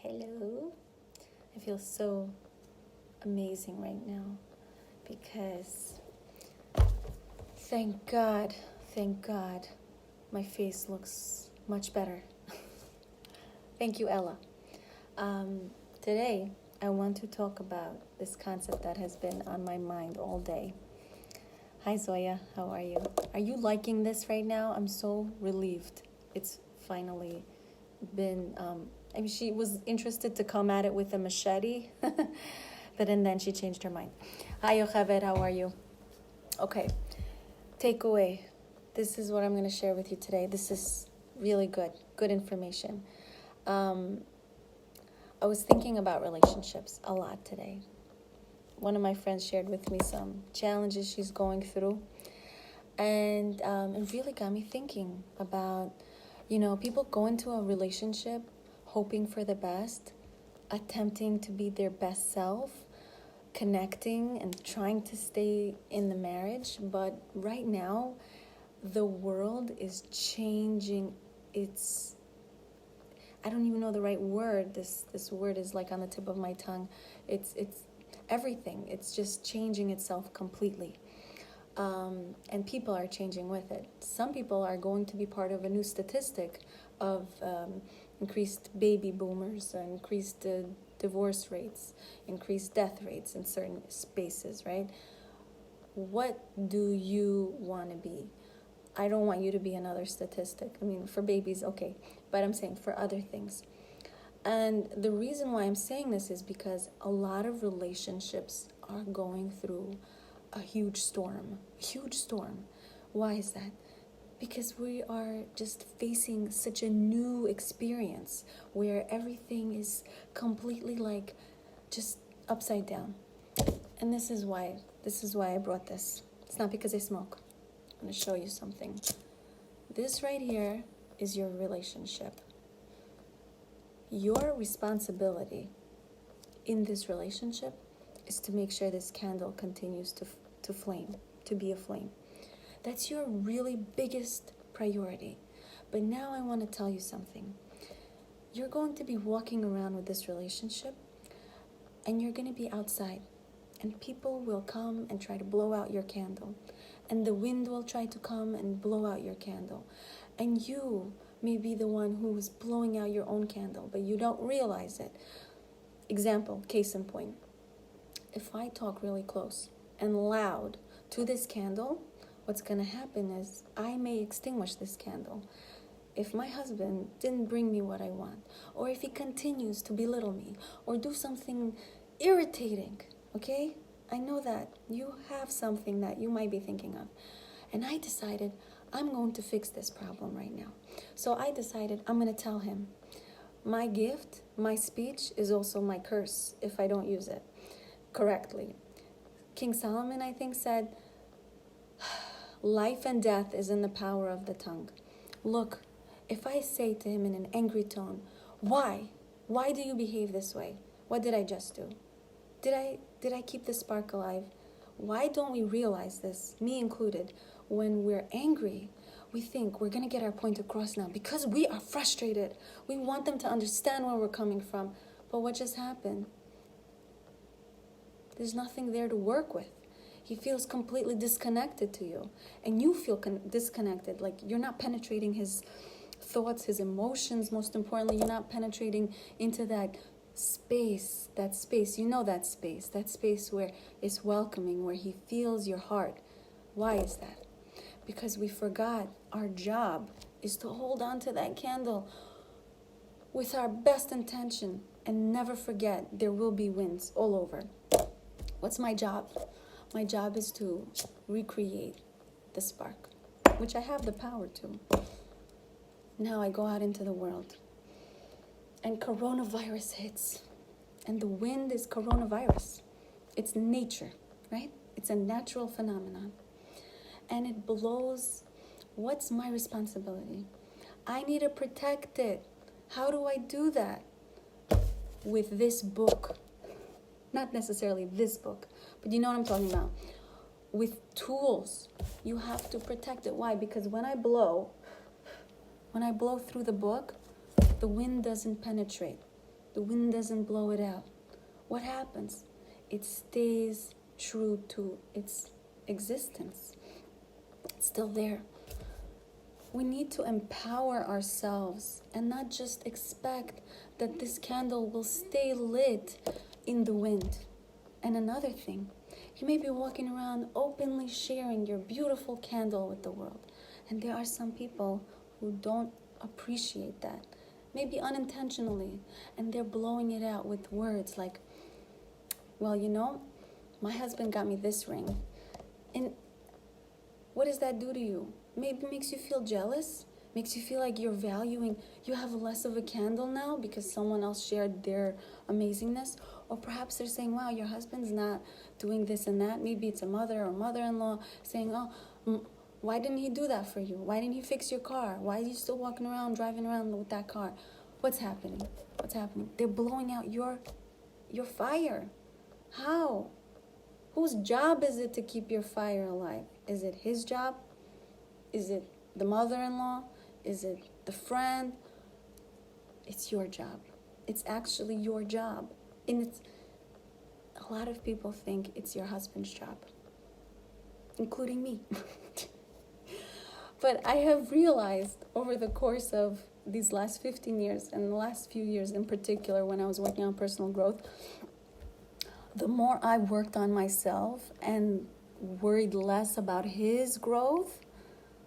Hello. I feel so amazing right now because thank God, my face looks much better. Thank you, Ella. Today, I want to talk about this concept that has been on my mind all day. Hi, Zoya. How are you? Are you liking this right now? I'm so relieved. It's finally been... she was interested to come at it with a machete, but then she changed her mind. Hi, Yocheved. How are you? Okay. Takeaway. This is what I'm going to share with you today. This is really good information. I was thinking about relationships a lot today. One of my friends shared with me some challenges she's going through, and it really got me thinking about, people go into a relationship hoping for the best, attempting to be their best self, connecting and trying to stay in the marriage. But right now, the world is changing. I don't even know the right word. This word is like on the tip of my tongue. It's everything. It's just changing itself completely. And people are changing with it. Some people are going to be part of a new statistic of increased baby boomers, increased divorce rates, increased death rates in certain spaces, right? What do you want to be? I don't want you to be another statistic. I mean, for babies, okay. But I'm saying for other things. And the reason why I'm saying this is because a lot of relationships are going through a huge storm. Why is that? Because we are just facing such a new experience where everything is completely like just upside down. And this is why I brought this. It's not because I smoke. I'm going to show you something. This right here is your relationship. Your responsibility in this relationship is to make sure this candle continues to flame, to be a flame. That's your really biggest priority. But now I want to tell you something. You're going to be walking around with this relationship, and you're going to be outside, and people will come and try to blow out your candle, and the wind will try to come and blow out your candle, and you may be the one who is blowing out your own candle, but you don't realize it. Example, case in point. If I talk really close and loud to this candle, what's going to happen is I may extinguish this candle. If my husband didn't bring me what I want, or if he continues to belittle me, or do something irritating, okay? I know that you have something that you might be thinking of. And I decided I'm going to fix this problem right now. So I decided I'm going to tell him, my gift, my speech is also my curse if I don't use it correctly. King Solomon, I think, said, life and death is in the power of the tongue. Look, if I say to him in an angry tone, why? Why do you behave this way? What did I just do? Did I keep the spark alive? Why don't we realize this, me included? When we're angry, we think we're going to get our point across now because we are frustrated. We want them to understand where we're coming from. But what just happened? There's nothing there to work with. He feels completely disconnected to you. And you feel disconnected, like you're not penetrating his thoughts, his emotions. Most importantly, you're not penetrating into that space, that space where it's welcoming, where he feels your heart. Why is that? Because we forgot our job is to hold on to that candle with our best intention and never forget there will be winds all over. What's my job? My job is to recreate the spark, which I have the power to. Now I go out into the world, and coronavirus hits, and the wind is coronavirus. It's nature, right? It's a natural phenomenon. And it blows. What's my responsibility? I need to protect it. How do I do that? With this book. Not necessarily this book, but you know what I'm talking about. With tools, you have to protect it. Why? Because when I blow through the book, the wind doesn't penetrate. The wind doesn't blow it out. What happens? It stays true to its existence. It's still there. We need to empower ourselves and not just expect that this candle will stay lit in the wind. And another thing, you may be walking around openly sharing your beautiful candle with the world. And there are some people who don't appreciate that, maybe unintentionally, and they're blowing it out with words like, well, my husband got me this ring. And what does that do to you? Maybe it makes you feel jealous, makes you feel like you have less of a candle now because someone else shared their amazingness. Or perhaps they're saying, wow, your husband's not doing this and that. Maybe it's a mother or mother-in-law saying, why didn't he do that for you? Why didn't he fix your car? Why are you still walking around, driving around with that car? What's happening? They're blowing out your fire. How? Whose job is it to keep your fire alive? Is it his job? Is it the mother-in-law? Is it the friend? It's your job. It's actually your job. And a lot of people think it's your husband's job, including me. But I have realized over the course of these last 15 years, and the last few years in particular when I was working on personal growth, the more I worked on myself and worried less about his growth,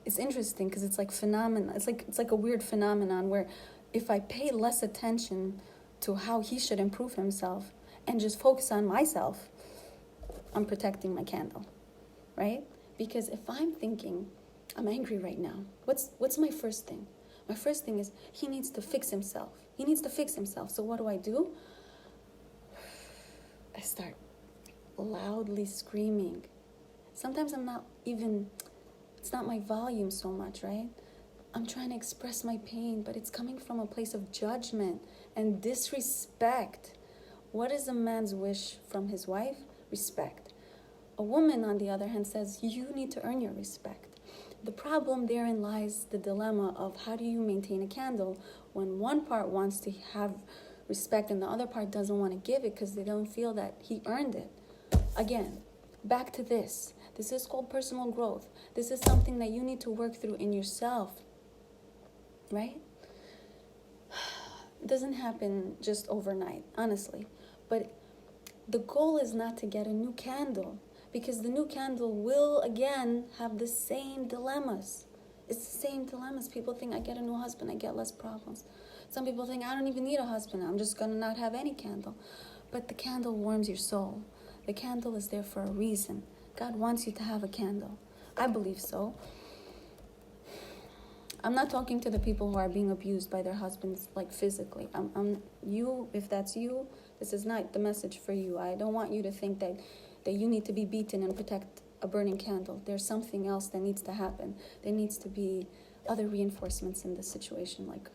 it's interesting because it's like it's like a weird phenomenon where if I pay less attention to how he should improve himself and just focus on myself, I'm protecting my candle, right? Because if I'm thinking, I'm angry right now, what's my first thing? My first thing is he needs to fix himself. So what do? I start loudly screaming. Sometimes it's not my volume so much, right? I'm trying to express my pain, but it's coming from a place of judgment and disrespect. What is a man's wish from his wife? Respect. A woman, on the other hand, says, you need to earn your respect. The problem therein lies the dilemma of how do you maintain a candle when one part wants to have respect and the other part doesn't want to give it because they don't feel that he earned it. Again, back to this. This is called personal growth. This is something that you need to work through in yourself, right? It doesn't happen just overnight, honestly. But the goal is not to get a new candle, because the new candle will, again, have the same dilemmas. It's the same dilemmas. People think, I get a new husband, I get less problems. Some people think, I don't even need a husband, I'm just going to not have any candle. But the candle warms your soul. The candle is there for a reason. God wants you to have a candle. I believe so. I'm not talking to the people who are being abused by their husbands, like physically. If that's you, this is not the message for you. I don't want you to think that you need to be beaten and protect a burning candle. There's something else that needs to happen. There needs to be other reinforcements in this situation, like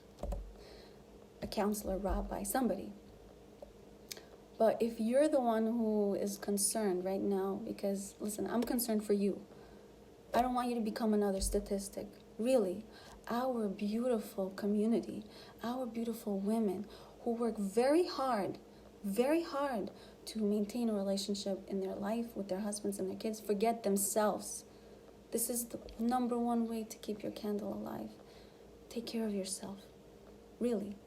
a counselor, rabbi, somebody. But if you're the one who is concerned right now, because, listen, I'm concerned for you. I don't want you to become another statistic. Really, our beautiful community, our beautiful women who work very hard to maintain a relationship in their life with their husbands and their kids, forget themselves. This is the number one way to keep your candle alive. Take care of yourself. Really.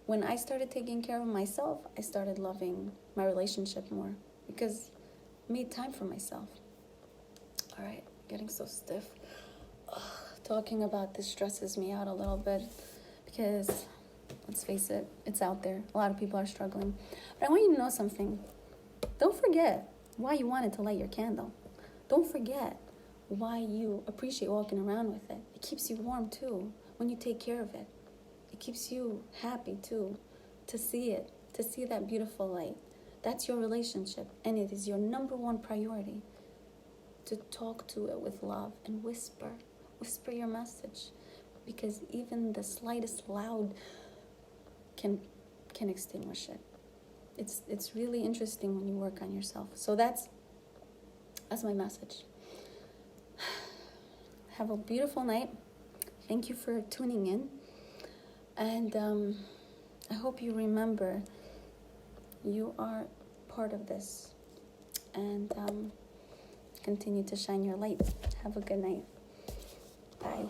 When I started taking care of myself, I started loving my relationship more because I made time for myself. All right, getting so stiff. Talking about this stresses me out a little bit because, let's face it, it's out there. A lot of people are struggling. But I want you to know something. Don't forget why you wanted to light your candle. Don't forget why you appreciate walking around with it. It keeps you warm too when you take care of it. It keeps you happy too to see it, to see that beautiful light. That's your relationship, and it is your number one priority to talk to it with love and whisper your message, because even the slightest loud can extinguish it. It's really interesting when you work on yourself. So that's my message. Have a beautiful night. Thank you for tuning in. And I hope you remember you are part of this, and continue to shine your light. Have a good night. Bye.